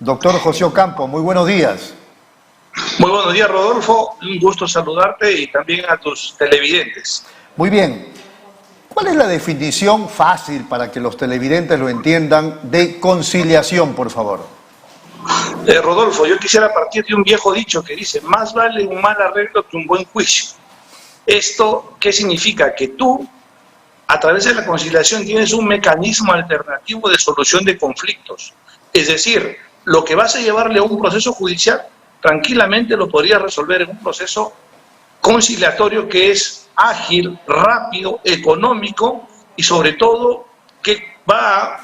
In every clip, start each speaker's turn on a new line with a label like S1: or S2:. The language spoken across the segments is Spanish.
S1: Doctor José Ocampo, muy buenos días.
S2: Muy buenos días, Rodolfo. Un gusto saludarte y también a tus televidentes.
S1: Muy bien. ¿Cuál es la definición fácil para que los televidentes lo entiendan de conciliación, por favor?
S2: Rodolfo, yo quisiera partir de un viejo dicho que dice: más vale un mal arreglo que un buen juicio. ¿Esto qué significa? Que tú, a través de la conciliación, tienes un mecanismo alternativo de solución de conflictos. Es decir, lo que vas a llevarle a un proceso judicial, tranquilamente lo podrías resolver en un proceso conciliatorio que es ágil, rápido, económico y sobre todo que va a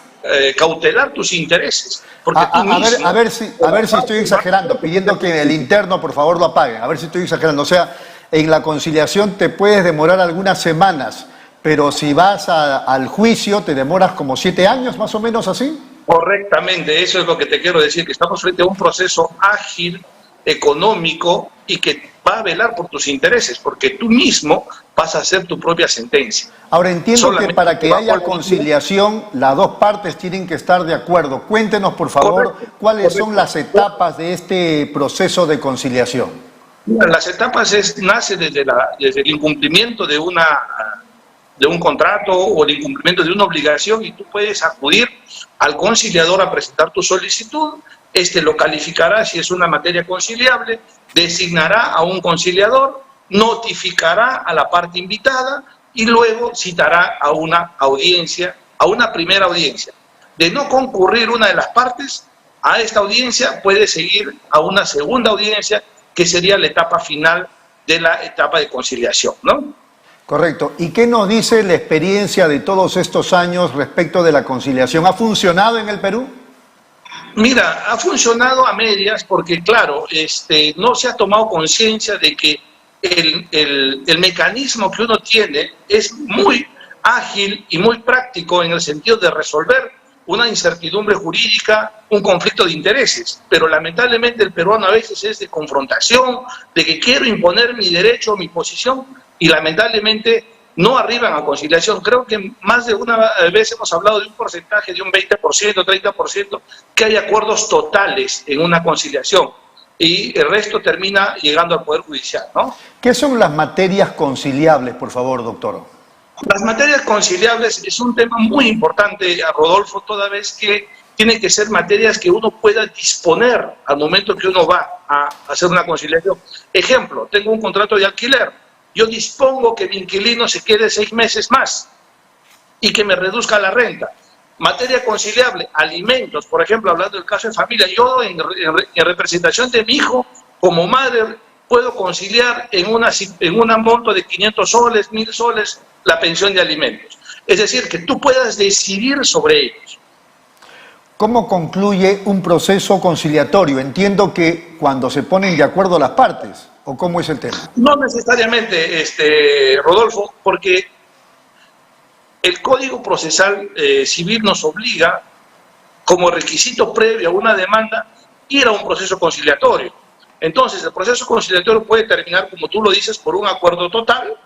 S2: cautelar tus intereses. Porque
S1: a ver si estoy exagerando, pidiendo que el interno por favor lo apague, a ver si estoy exagerando. O sea, en la conciliación te puedes demorar algunas semanas, pero si vas al juicio te demoras como 7 años, más o menos así.
S2: Correctamente, eso es lo que te quiero decir, que estamos frente a un proceso ágil, económico y que va a velar por tus intereses, porque tú mismo vas a hacer tu propia sentencia.
S1: Ahora entiendo que para que haya conciliación, las dos partes tienen que estar de acuerdo. Cuéntenos, por favor, cuáles son las etapas de este proceso de conciliación.
S2: Las etapas nace desde el incumplimiento de un contrato o el incumplimiento de una obligación, y tú puedes acudir al conciliador a presentar tu solicitud. Este lo calificará si es una materia conciliable, designará a un conciliador, notificará a la parte invitada y luego citará a una audiencia, a una primera audiencia. De no concurrir una de las partes a esta audiencia, puede seguir a una segunda audiencia, que sería la etapa final de la etapa de conciliación, ¿no?
S1: Correcto. ¿Y qué nos dice la experiencia de todos estos años respecto de la conciliación? ¿Ha funcionado en el Perú?
S2: Mira, ha funcionado a medias porque, claro, no se ha tomado conciencia de que el mecanismo que uno tiene es muy ágil y muy práctico en el sentido de resolver una incertidumbre jurídica, un conflicto de intereses. Pero lamentablemente el peruano a veces es de confrontación, de que quiero imponer mi derecho, mi posición, y lamentablemente no arriban a conciliación. Creo que más de una vez hemos hablado de un porcentaje de un 20%, 30%, que hay acuerdos totales en una conciliación y el resto termina llegando al Poder Judicial, ¿no?
S1: ¿Qué son las materias conciliables, por favor, doctor?
S2: Las materias conciliables es un tema muy importante, Rodolfo, toda vez que tienen que ser materias que uno pueda disponer al momento que uno va a hacer una conciliación. Ejemplo, tengo un contrato de alquiler. Yo dispongo que mi inquilino se quede 6 meses más y que me reduzca la renta. Materia conciliable, alimentos, por ejemplo, hablando del caso de familia, yo en representación de mi hijo, como madre, puedo conciliar en un monto de 500 soles, 1000 soles, la pensión de alimentos. Es decir, que tú puedas decidir sobre ellos.
S1: ¿Cómo concluye un proceso conciliatorio? Entiendo que cuando se ponen de acuerdo las partes, ¿o cómo es el tema?
S2: No necesariamente, Rodolfo, porque el Código Procesal Civil nos obliga, como requisito previo a una demanda, ir a un proceso conciliatorio. Entonces, el proceso conciliatorio puede terminar, como tú lo dices, por un acuerdo total,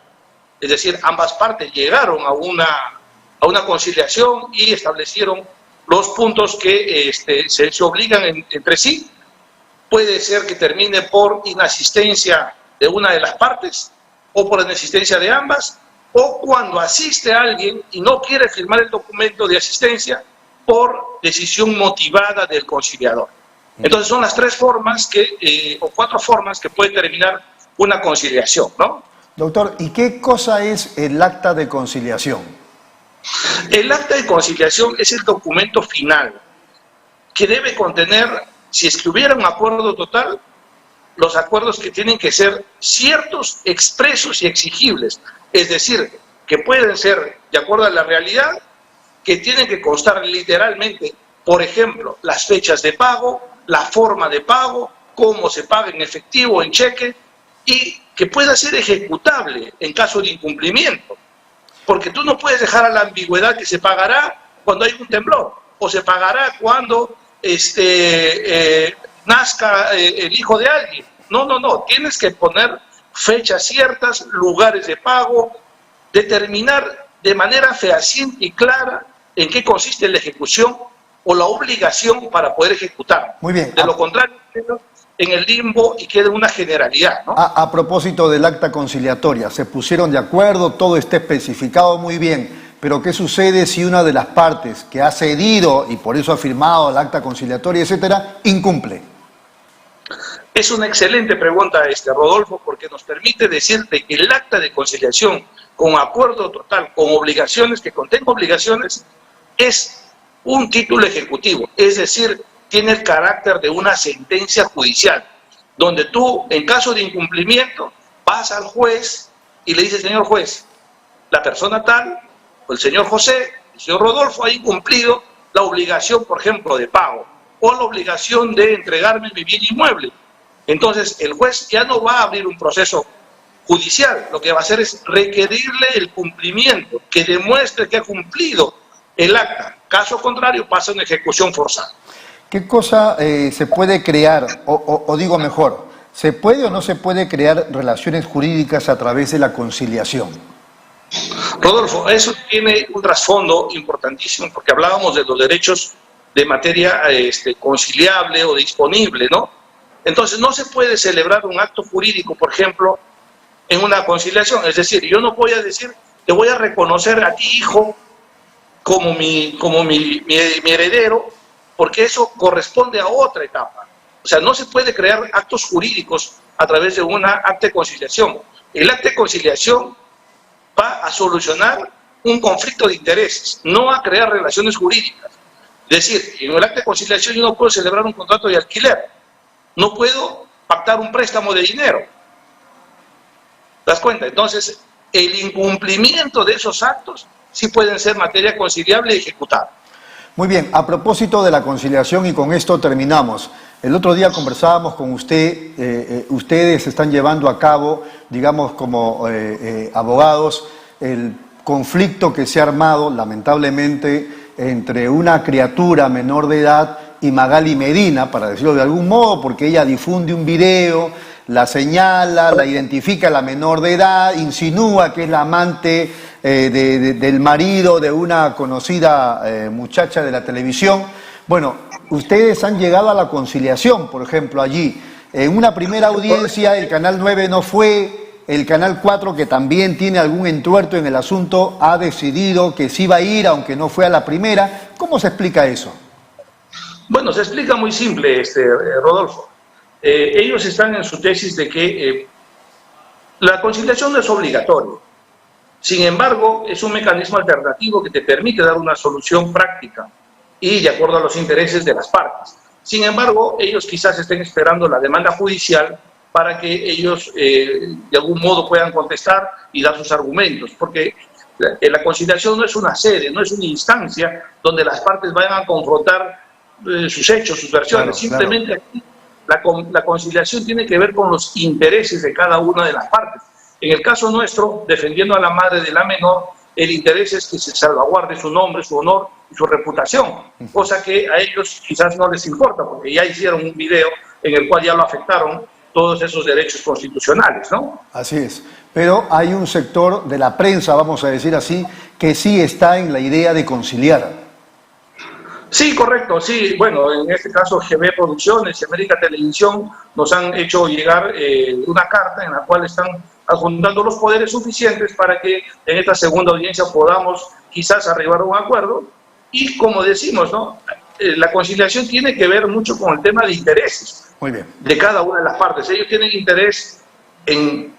S2: es decir, ambas partes llegaron a una conciliación y establecieron los puntos que se obligan entre sí. Puede ser que termine por inasistencia de una de las partes o por inasistencia de ambas, o cuando asiste a alguien y no quiere firmar el documento de asistencia por decisión motivada del conciliador. Entonces son las 3 formas o 4 formas que puede terminar una conciliación, ¿no?
S1: Doctor, ¿y qué cosa es el acta de conciliación?
S2: El acta de conciliación es el documento final que debe contener, si es que hubiera un acuerdo total, los acuerdos que tienen que ser ciertos, expresos y exigibles. Es decir, que pueden ser de acuerdo a la realidad, que tienen que constar literalmente, por ejemplo, las fechas de pago, la forma de pago, cómo se paga en efectivo o en cheque, y que pueda ser ejecutable en caso de incumplimiento. Porque tú no puedes dejar a la ambigüedad que se pagará cuando hay un temblor, o se pagará cuando nazca el hijo de alguien. No, tienes que poner fechas ciertas, lugares de pago, determinar de manera fehaciente y clara en qué consiste la ejecución o la obligación para poder ejecutar.
S1: Muy bien.
S2: De lo contrario, en el limbo y queda una generalidad, ¿no?
S1: A propósito del acta conciliatoria, se pusieron de acuerdo, todo está especificado muy bien, pero ¿qué sucede si una de las partes que ha cedido y por eso ha firmado el acta conciliatoria, etcétera, incumple?
S2: Es una excelente pregunta, Rodolfo, porque nos permite decirte que el acta de conciliación con acuerdo total, con obligaciones, que contenga obligaciones, es un título ejecutivo, es decir, tiene el carácter de una sentencia judicial, donde tú, en caso de incumplimiento, vas al juez y le dices, señor juez, la persona tal, o el señor José, el señor Rodolfo ha incumplido la obligación, por ejemplo, de pago, o la obligación de entregarme mi bien inmueble. Entonces, el juez ya no va a abrir un proceso judicial, lo que va a hacer es requerirle el cumplimiento, que demuestre que ha cumplido el acta. Caso contrario, pasa una ejecución forzada.
S1: ¿Qué cosa se puede crear, o digo mejor, se puede o no se puede crear relaciones jurídicas a través de la conciliación?
S2: Rodolfo, eso tiene un trasfondo importantísimo, porque hablábamos de los derechos de materia conciliable o disponible, ¿no? Entonces, no se puede celebrar un acto jurídico, por ejemplo, en una conciliación. Es decir, yo no voy a decir, te voy a reconocer a ti, hijo, como mi heredero, porque eso corresponde a otra etapa. O sea, no se puede crear actos jurídicos a través de una acta de conciliación. El acta de conciliación va a solucionar un conflicto de intereses, no a crear relaciones jurídicas. Es decir, en el acta de conciliación yo no puedo celebrar un contrato de alquiler, no puedo pactar un préstamo de dinero. ¿Te das cuenta? Entonces, el incumplimiento de esos actos sí pueden ser materia conciliable y ejecutable.
S1: Muy bien, a propósito de la conciliación, y con esto terminamos. El otro día conversábamos con usted, ustedes están llevando a cabo, digamos, como abogados, el conflicto que se ha armado, lamentablemente, entre una criatura menor de edad y Magali Medina, para decirlo de algún modo, porque ella difunde un video, la señala, la identifica a la menor de edad, insinúa que es la amante del marido de una conocida muchacha de la televisión. Bueno, ustedes han llegado a la conciliación, por ejemplo, allí. En una primera audiencia el Canal 9 no fue, el Canal 4, que también tiene algún entuerto en el asunto, ha decidido que sí va a ir, aunque no fue a la primera. ¿Cómo se explica eso?
S2: Bueno, se explica muy simple, Rodolfo. Ellos están en su tesis de que la conciliación no es obligatoria. Sin embargo, es un mecanismo alternativo que te permite dar una solución práctica y de acuerdo a los intereses de las partes. Sin embargo, ellos quizás estén esperando la demanda judicial para que ellos de algún modo puedan contestar y dar sus argumentos, porque la conciliación no es una sede, no es una instancia donde las partes vayan a confrontar sus hechos, sus versiones. Claro, simplemente aquí la conciliación tiene que ver con los intereses de cada una de las partes. En el caso nuestro, defendiendo a la madre de la menor, el interés es que se salvaguarde su nombre, su honor y su reputación, cosa que a ellos quizás no les importa, porque ya hicieron un video en el cual ya lo afectaron todos esos derechos constitucionales, ¿no?
S1: Así es. Pero hay un sector de la prensa, vamos a decir así, que sí está en la idea de conciliar.
S2: Sí, correcto, sí. Bueno, en este caso GB Producciones y América Televisión nos han hecho llegar una carta en la cual están adjuntando los poderes suficientes para que en esta segunda audiencia podamos quizás arribar a un acuerdo. Y como decimos, ¿no? La conciliación tiene que ver mucho con el tema de intereses.
S1: Muy bien.
S2: De cada una de las partes. Ellos tienen interés en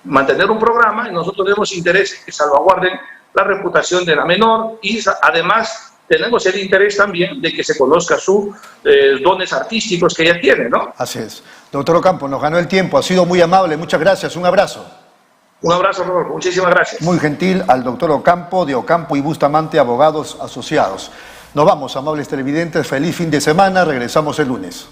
S2: mantener un programa y nosotros tenemos interés en que salvaguarden la reputación de la menor y además tenemos el interés también de que se conozca sus dones artísticos que ella tiene, ¿no?
S1: Así es. Doctor Ocampo, nos ganó el tiempo, ha sido muy amable, muchas gracias, un abrazo.
S2: Un abrazo, Rodolfo, muchísimas gracias.
S1: Muy gentil al doctor Ocampo, de Ocampo y Bustamante, abogados asociados. Nos vamos, amables televidentes, feliz fin de semana, regresamos el lunes.